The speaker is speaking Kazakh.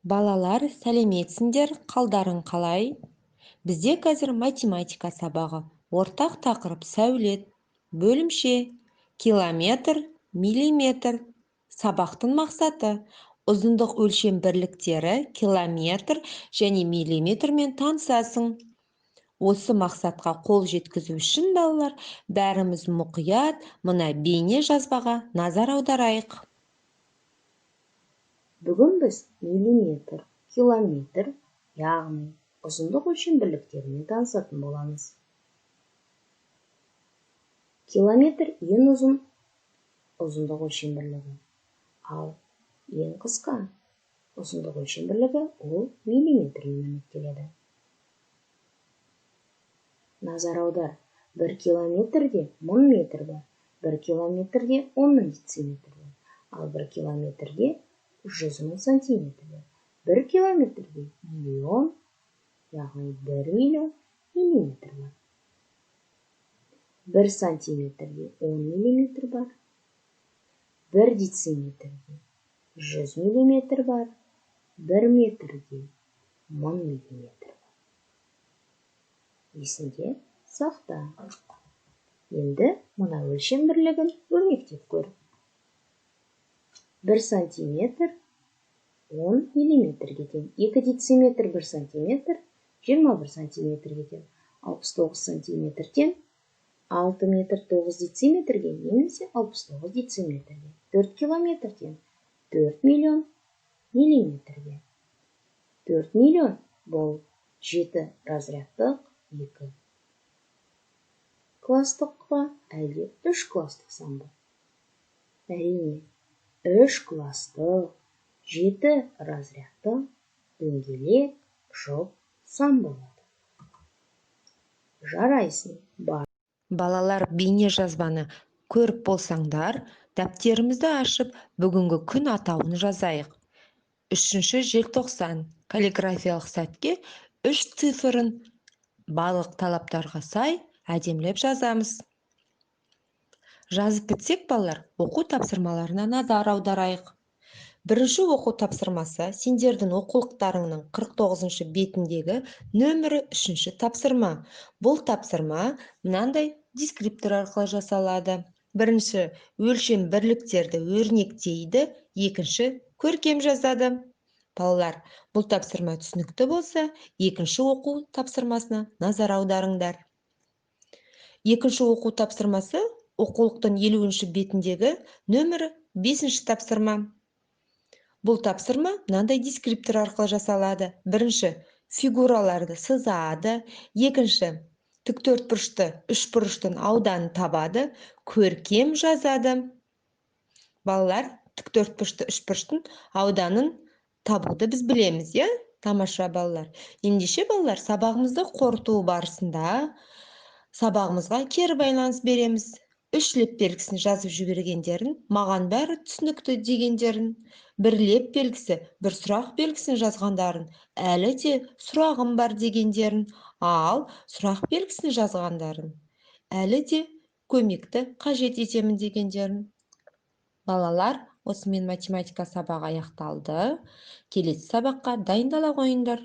Балалар, сәлеметсіңдер, қалдарың қалай? Бізде қазір математика сабағы. Ортақ тақырып сәулет. Бөлімше. Километр, миллиметр. Сабақтың мақсаты. Ұзындық өлшем бірліктері километр және миллиметрмен танысасың. Осы мақсатқа қол жеткізу үшін, балалар, бәріміз мұқият мына бейне жазбаға назар аударайық. Бүгін біз миллиметр, километр, яғни ұзындық өлшем бірліктерімен танысатын боламыз. Километр ең ұзын ұзындық өлшем бірлігі, ал ең қысқа ұзындық өлшем бірлігі ол миллиметрмен анықталады. Назар аудар, 1 километрде 1000 метр бар, 1 километрде 10.000 дециметр бар, ал 1 километрде 100.000 сантиметр бар. 1 километрде миллион, яғни 1 миллион миллиметр бар. 1 сантиметрде 10 миллиметр бар, 1 дециметрде 100 миллиметр бар, 1 метрде 1000 миллиметр бар. Есіңде сақта. Енді мұна өлшем бірлігін өрнектеп көр. 1 сантиметр 10 миллиметрге тең. 2 дециметр 1 сантиметр 21 сантиметрге тең. 69 сантиметр тең 6 метр 9 дециметрге немесе 69 дециметрге. 4 километр тең 4 миллион миллиметрге. 4 миллион бұл 7 разрядтық 2 кластық па, әлде 3 кластық сан ба? Әрине, 3 кластық 7 разрядтық дөңгелек жоқ сан болады. Жарайсың, бар. Балалар, бейне жазбаны көріп болсаңдар, дәптерімізді ашып, бүгінгі күн атауын жазайық. 3 желтоқсан каллиграфиялық сәтке 3 цифрын барлық талаптарға сай әдемілеп жазамыз. Жазып бітсек, балалар, оқу тапсырмаларына назар аударайық. Бірінші оқу тапсырмасы сендердің оқулықтарыңның 49-шы бетіндегі нөмірі 3-ші тапсырма. Бұл тапсырма мынандай дескриптор арқылы жасалады. Бірінші өлшем бірліктерді өрнектейді, екінші көркем жазады. Балалар, бұл тапсырма түсінікті болса, екінші оқу тапсырмасына назар аударыңдар. Екінші оқу тапсырмасы оқулықтың 50-ші бетіндегі нөмірі 5-ші тапсырма. Бұл тапсырма мынандай дескриптор арқылы жасалады. Бірінші фигураларды сызады, екінші тіктөртбұрышты үшбұрыштың ауданын табады, көркем жазады. Балалар, тіктөртбұрышты үшбұрыштың ауданын табуды біз білеміз, иә? Тамаша, балалар. Ендеше, балалар, сабағымызды қорыту барысында сабағымызға кері байланыс береміз. Үшлеп белгісін жазып жібергендерін, маған бәрі түсінікті дегендерін, бірлеп белгісі, бір сұрақ белгісін жазғандарын, әлі де сұрағым бар дегендерін, ал сұрақ белгісін жазғандарын, әлі де көмекті қажет етемін дегендерін. Балалар, осымен математика сабағы аяқталды. Келесі сабаққа дайындала қойыңдар.